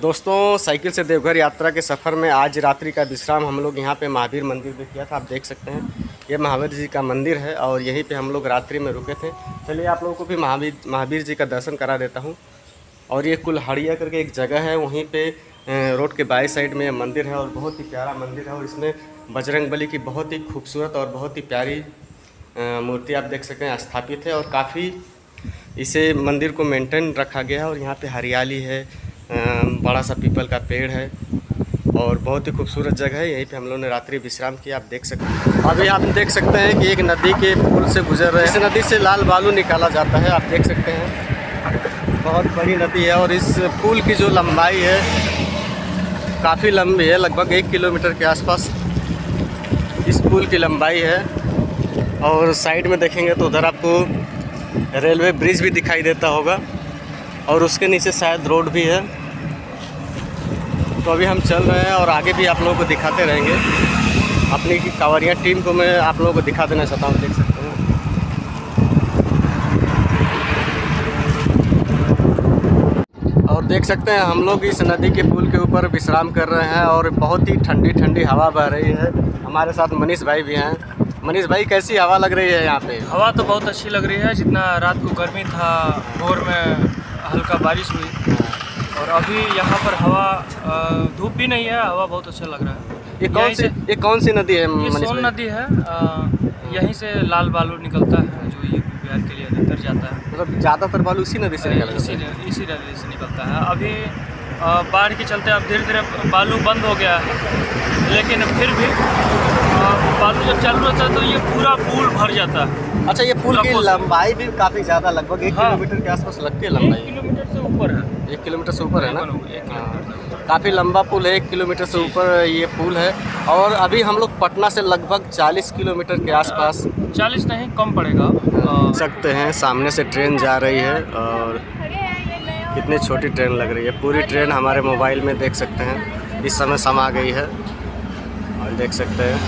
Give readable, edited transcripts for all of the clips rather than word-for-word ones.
दोस्तों, साइकिल से देवघर यात्रा के सफ़र में आज रात्रि का विश्राम हम लोग यहाँ पे महावीर मंदिर में किया था। आप देख सकते हैं ये महावीर जी का मंदिर है और यहीं पे हम लोग रात्रि में रुके थे। चलिए आप लोगों को भी महावीर जी का दर्शन करा देता हूँ। और ये कुल्हाड़िया करके एक जगह है, वहीं पे रोड के बाई साइड में मंदिर है और बहुत ही प्यारा मंदिर है। और इसमें बजरंगबली की बहुत ही खूबसूरत और बहुत ही प्यारी मूर्ति आप देख सकते हैं स्थापित है। और काफ़ी इसे मंदिर को मेंटेन रखा गया है। और यहाँ पे हरियाली है, बड़ा सा पीपल का पेड़ है और बहुत ही खूबसूरत जगह है। यहीं पे हम लोगों ने रात्रि विश्राम किया। आप देख सकते हैं, अभी आप देख सकते हैं कि एक नदी के पुल से गुजर रहे हैं। इस नदी से लाल बालू निकाला जाता है। आप देख सकते हैं बहुत बड़ी नदी है। और इस पुल की जो लंबाई है काफ़ी लंबी है, लगभग 1 किलोमीटर के आसपास इस पुल की लंबाई है। और साइड में देखेंगे तो उधर आपको रेलवे ब्रिज भी दिखाई देता होगा और उसके नीचे शायद रोड भी है। तो अभी हम चल रहे हैं और आगे भी आप लोगों को दिखाते रहेंगे। अपनी कांवरिया टीम को मैं आप लोगों को दिखा देना चाहता हूँ, देख सकते हैं। और देख सकते हैं हम लोग इस नदी के पुल के ऊपर विश्राम कर रहे हैं और बहुत ही ठंडी ठंडी हवा बह रही है। हमारे साथ मनीष भाई भी हैं। मनीष भाई, कैसी हवा लग रही है यहाँ पे? हवा तो बहुत अच्छी लग रही है। जितना रात को गर्मी था, भोर में हल्का बारिश हुई और अभी यहाँ पर हवा धूप भी नहीं है, हवा बहुत अच्छा लग रहा है। ये कौन सी नदी है? ये सोन नदी है। यहीं से लाल बालू निकलता है जो यूपी बिहार के लिए अधिकतर जाता है। मतलब ज़्यादातर बालू इसी नदी से निकलता है? इसी नदी से निकलता है। अभी बाढ़ के चलते अब धीरे धीरे बालू बंद हो गया है, लेकिन फिर भी बालू जब चालू रहता है तो ये पूरा पुल भर जाता है। अच्छा, ये पुल की लंबाई भी काफ़ी ज़्यादा, लगभग 1 किलोमीटर के आसपास लगती है लंबाई। 1 किलोमीटर से ऊपर है। 1 किलोमीटर से ऊपर है ना? काफ़ी लंबा पुल है, 1 किलोमीटर से ऊपर ये पुल है। और अभी हम लोग पटना से लगभग 40 किलोमीटर के आसपास, 40 नहीं कम पड़ेगा, सकते हैं। सामने से ट्रेन जा रही है और कितनी छोटी ट्रेन लग रही है। पूरी ट्रेन हमारे मोबाइल में देख सकते हैं, इस समय समा गई है और देख सकते हैं।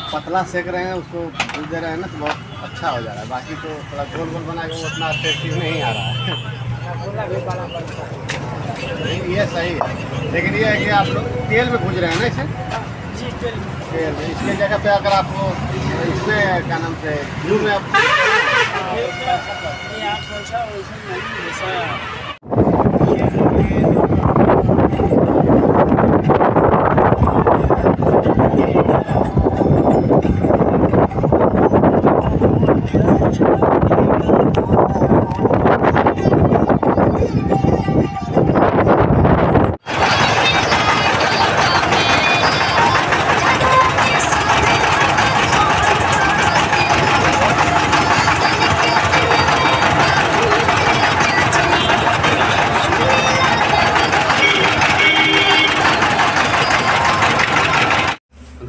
पतला सेक रहे हैं, उसको भूल दे रहे हैं ना, तो बहुत अच्छा हो जा रहा है। बाकी तो थोड़ा गोल गोल बनाएगा, वो उतना टेस्टी नहीं आ रहा है। ये सही है, लेकिन ये है कि आप लोग तेल में भूज रहे हैं ना इसे। तेल में इसके जगह पे अगर आपको इसमें क्या नाम से घी में आप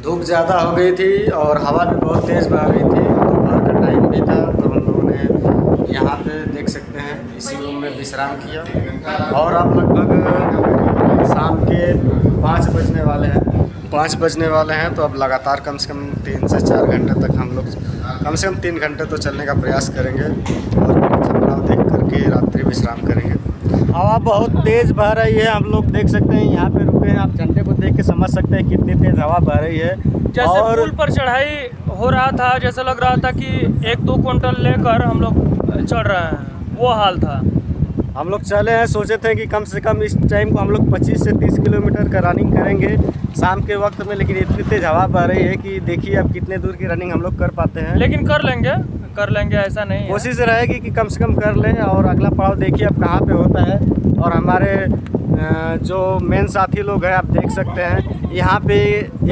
धूप ज़्यादा हो गई थी और हवा भी बहुत तेज़ बह रही थी। दोपहर का टाइम भी था, तो हम लोगों ने यहाँ पे देख सकते हैं इसी रूम में विश्राम किया। और अब लगभग शाम के 5 बजने वाले हैं। तो अब लगातार कम से कम 3 से 4 घंटे तक हम लोग कम से कम 3 घंटे तो चलने का प्रयास करेंगे और चंद्राव देख करके रात्रि विश्राम करेंगे। हवा बहुत तेज़ बह रही है, हम लोग देख सकते हैं। यहाँ पे रुके हैं, आप झंडे को देख के समझ सकते हैं कितनी तेज़ हवा बह रही है। जैसे और पुल पर चढ़ाई हो रहा था, जैसा लग रहा था कि 1-2 क्विंटल लेकर हम लोग चढ़ रहे हैं, वो हाल था। हम लोग चले हैं, सोचे थे कि कम से कम इस टाइम को हम लोग 25 से 30 किलोमीटर का रनिंग करेंगे शाम के वक्त में, लेकिन इतनी तेज़ हवा बह रही है कि देखिए अब कितने दूर की रनिंग हम लोग कर पाते हैं। लेकिन कर लेंगे, ऐसा नहीं है। कोशिश रहेगी कि कम से कम कर लें। और अगला पड़ाव देखिए अब कहाँ पे होता है। और हमारे जो मेन साथी लोग हैं, आप देख सकते हैं यहाँ पे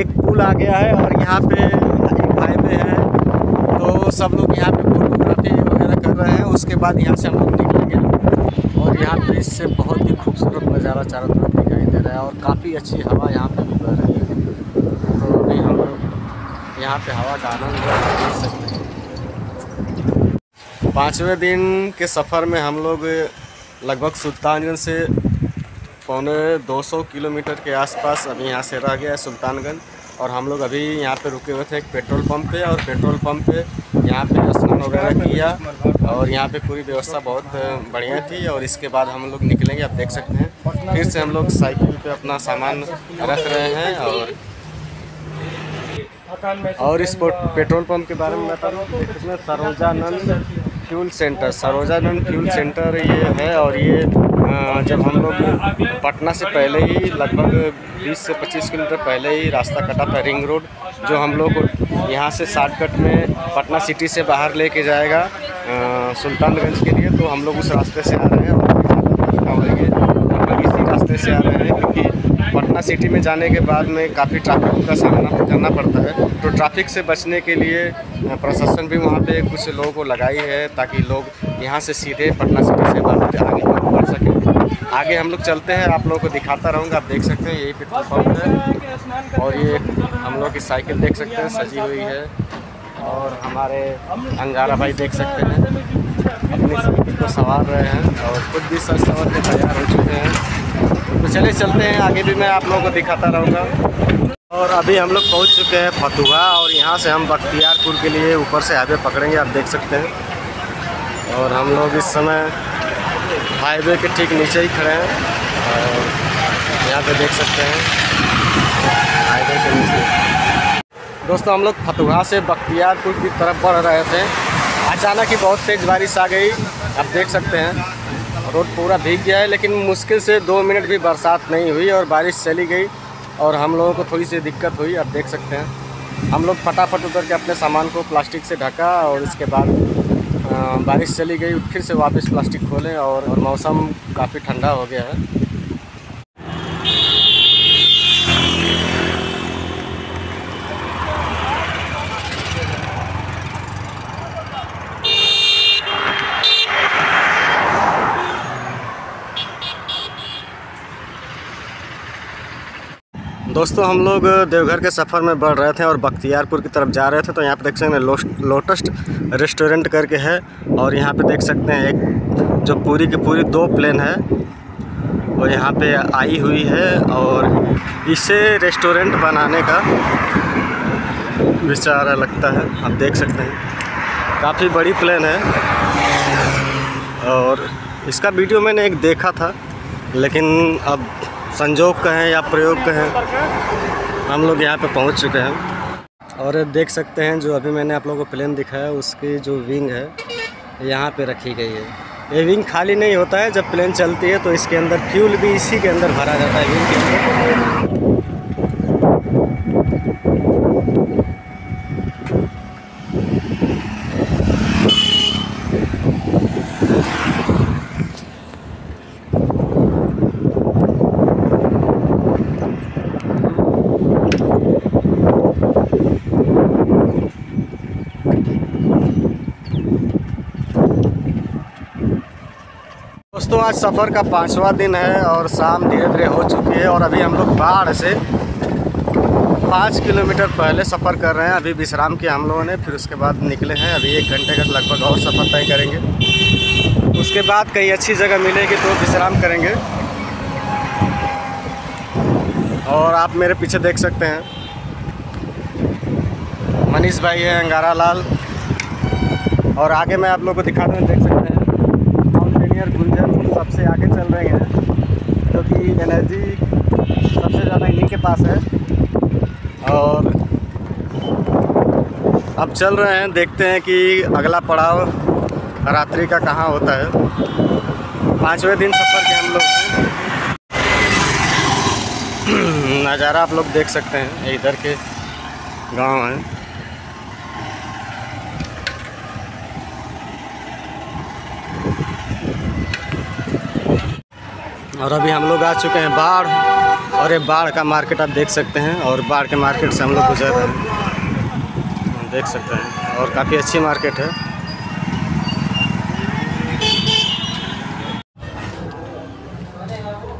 एक पुल आ गया है और यहाँ पे एक हाईवे है। तो सब लोग यहाँ पे फोटोग्राफी वगैरह कर रहे हैं। उसके बाद यहाँ से हम लोग निकलेंगे और यहाँ पे इससे बहुत ही खूबसूरत नज़ारा चारों तरफ दिखाई दे रहा है और काफ़ी अच्छी हवा यहाँ पे भी बह रही है। तो अभी हम लोग यहाँ पे हवा का आनंद ले सकते हैं। 5वें दिन के सफ़र में हम लोग लगभग सुल्तानगंज से पौने 200 किलोमीटर के आसपास अभी यहाँ से रह गया है सुल्तानगंज। और हम लोग अभी यहाँ पे रुके हुए थे एक पेट्रोल पंप पे, और पेट्रोल पंप पे यहाँ पे स्नान वगैरह किया और यहाँ पे पूरी व्यवस्था बहुत बढ़िया थी। और इसके बाद हम लोग निकलेंगे, आप देख सकते हैं। फिर से हम लोग साइकिल पे अपना सामान रख रहे हैं। और इस पेट्रोल पंप के बारे में बता दूँ तो इसमें सरोजानंद फ्यूल सेंटर ये है। और ये जब हम लोग पटना से पहले ही लगभग 20 से 25 किलोमीटर पहले ही रास्ता कटा था, रिंग रोड, जो हम लोग को यहाँ से शॉर्टकट में पटना सिटी से बाहर लेके जाएगा सुल्तानगंज के लिए। तो हम लोग उस रास्ते से आ रहे हैं और इसी रास्ते से आ रहे हैं, क्योंकि पटना सिटी में जाने के बाद में काफ़ी ट्रैफिक का सामना करना पड़ता है। तो ट्रैफिक से बचने के लिए प्रशासन भी वहाँ पे कुछ लोगों को लगाई है, ताकि लोग यहाँ से सीधे पटना सिटी से बाहर आगे बढ़ सकें। आगे हम लोग चलते हैं, आप लोगों को दिखाता रहूँगा। आप देख सकते हैं यही पेट्रोल पंप है। और ये हम लोग की साइकिल देख सकते हैं सजी हुई है। और हमारे अंगारा भाई देख सकते हैं अपनी साइकिल को संवार रहे हैं और खुद भी सज संवर के तैयार हो चुके हैं। तो चलिए चलते हैं, आगे भी मैं आप लोगों को दिखाता रहूँगा। और अभी हम लोग पहुँच चुके हैं फतुहा, और यहाँ से हम बख्तियारपुर के लिए ऊपर से हाईवे पकड़ेंगे, आप देख सकते हैं। और हम लोग इस समय हाईवे के ठीक नीचे ही खड़े हैं। और यहाँ पे देख सकते हैं हाईवे के नीचे। दोस्तों हम लोग फतुहा से बख्तियारपुर की तरफ बढ़ रहे थे, अचानक ही बहुत तेज़ बारिश आ गई। आप देख सकते हैं रोड पूरा भीग गया है, लेकिन मुश्किल से 2 मिनट भी बरसात नहीं हुई और बारिश चली गई। और हम लोगों को थोड़ी सी दिक्कत हुई, आप देख सकते हैं। हम लोग फटाफट उतर के अपने सामान को प्लास्टिक से ढका, और इसके बाद बारिश चली गई, फिर से वापस प्लास्टिक खोलें। और मौसम काफ़ी ठंडा हो गया है। दोस्तों हम लोग देवघर के सफ़र में बढ़ रहे थे और बख्तियारपुर की तरफ जा रहे थे। तो यहाँ पे देख सकते हैं लोटस रेस्टोरेंट करके है। और यहाँ पे देख सकते हैं एक जो पूरी की पूरी 2 प्लेन है वो यहाँ पे आई हुई है। और इसे रेस्टोरेंट बनाने का विचार लगता है, आप देख सकते हैं काफ़ी बड़ी प्लेन है। और इसका वीडियो मैंने एक देखा था, लेकिन अब संजोग कहें या प्रयोग कहें, हम लोग यहाँ पे पहुँच चुके हैं। और देख सकते हैं जो अभी मैंने आप लोगों को प्लेन दिखाया, उसकी जो विंग है यहाँ पे रखी गई है। ये विंग खाली नहीं होता है, जब प्लेन चलती है तो इसके अंदर फ्यूल भी इसी के अंदर भरा जाता है, विंग के अंदर। दोस्तों आज सफ़र का 5वां दिन है और शाम धीरे धीरे हो चुकी है। और अभी हम लोग बाढ़ से 5 किलोमीटर पहले सफ़र कर रहे हैं। अभी विश्राम किया हम लोगों ने, फिर उसके बाद निकले हैं। अभी 1 घंटे का लगभग और सफ़र तय करेंगे, उसके बाद कहीं अच्छी जगह मिलेगी तो विश्राम करेंगे। और आप मेरे पीछे देख सकते हैं मनीष भाई है, अंगारा लाल। और आगे मैं आप लोगों को दिखा दूँ, देख सकते हैं गुंजन सबसे आगे चल रहे हैं, क्योंकि एनर्जी सबसे ज़्यादा इन्हीं के पास है। और अब चल रहे हैं, देखते हैं कि अगला पड़ाव रात्रि का कहाँ होता है। 5वें दिन सफ़र के हम लोग हैं। नज़ारा आप लोग देख सकते हैं, इधर के गांव हैं। और अभी हम लोग आ चुके हैं बाढ़, और ये बाढ़ का मार्केट आप देख सकते हैं। और बाढ़ के मार्केट से हम लोग गुजर रहे हैं, देख सकते हैं। और काफ़ी अच्छी मार्केट है।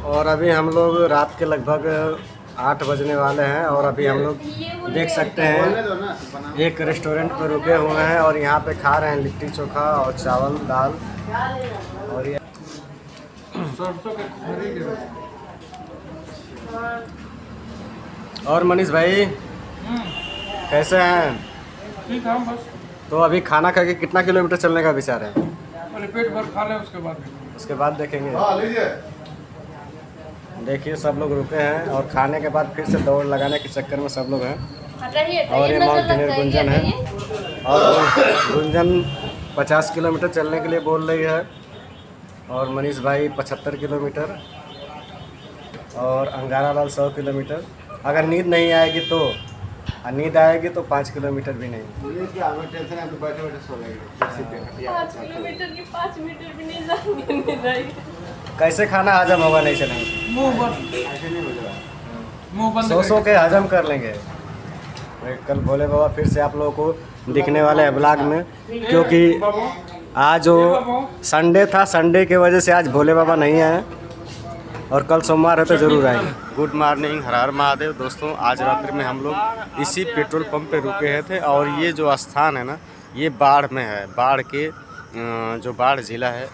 और अभी हम लोग रात के लगभग 8 बजने वाले हैं। और अभी हम लोग देख सकते हैं एक रेस्टोरेंट पर रुके हुए हैं और यहाँ पे खा रहे हैं लिट्टी चोखा और चावल दाल। और ये और मनीष भाई कैसे हैं? ठीक है बस। तो अभी खाना खा के कितना किलोमीटर चलने का विचार है? पहले पेट भर खा लें उसके बाद देखेंगे। देखिए सब लोग रुके हैं और खाने के बाद फिर से दौड़ लगाने के चक्कर में सब लोग हैं। और ये माउंटेनियर गुंजन है और गुंजन 50 किलोमीटर चलने के लिए बोल रही है और मनीष भाई 75 किलोमीटर और अंगारा लाल 100 किलोमीटर। अगर नींद नहीं आएगी तो, और नींद आएगी तो 5 किलोमीटर भी नहीं। ये क्या हमें टेंशन है, तो बैठे बैठे सो लेंगे। 5 किलोमीटर की 5 मीटर भी नहीं जाएगी। कैसे खाना हजम होगा नहीं चलेंगे, मुंह बंद, ऐसे नहीं हो जाएगा। मुंह बंद सो के हजम कर लेंगे। कल भोले बाबा फिर से आप लोगों को दिखने वाले हैं ब्लॉग में, क्योंकि आज जो संडे था, संडे की वजह से आज भोले बाबा नहीं आए और कल सोमवार है तो ज़रूर आएंगे। गुड मॉर्निंग, हर हर महादेव दोस्तों। आज रात्रि में हम लोग इसी पेट्रोल पंप पे रुके हैं थे और ये जो स्थान है ना, ये बाढ़ में है। बाढ़ के जो बाढ़ ज़िला है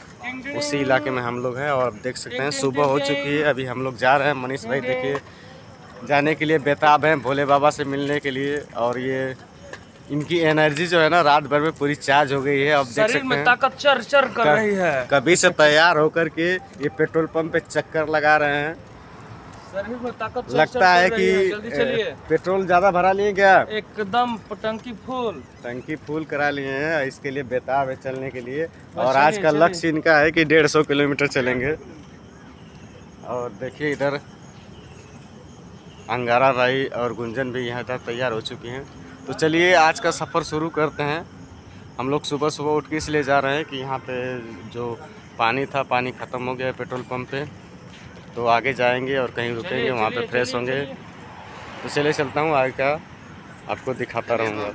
उसी इलाके में हम लोग हैं और देख सकते हैं सुबह हो चुकी है। अभी हम लोग जा रहे हैं। मनीष भाई देखिए जाने के लिए बेताब हैं भोले बाबा से मिलने के लिए, और ये इनकी एनर्जी जो है ना रात भर में पूरी चार्ज हो गई है। अब देख शरीर सकते में हैं ताकत चर चर कर रही है। कभी से तैयार होकर के ये पेट्रोल पंप पे चक्कर लगा रहे हैं। शरीर में ताकत चर लगता है कि जल्दी चलिए। पेट्रोल ज़्यादा भरा लिए क्या? एकदम टंकी फुल, टंकी फुल करा लिए हैं, इसके लिए बेताब है चलने के लिए। और चलिए, आज का चलिए। लक्ष्य इनका है कि 150 किलोमीटर चलेंगे। और देखिए इधर अंगारा भाई और गुंजन भी यहाँ तक तैयार हो चुकी हैं। तो चलिए आज का सफ़र शुरू करते हैं। हम लोग सुबह सुबह उठ के इसलिए जा रहे हैं कि यहाँ पे जो पानी था, पानी ख़त्म हो गया है पेट्रोल पंप पे, तो आगे जाएंगे और कहीं रुकेंगे, वहाँ पे फ्रेश होंगे। तो चलिए चलता हूँ, आगे का आपको दिखाता रहूँगा।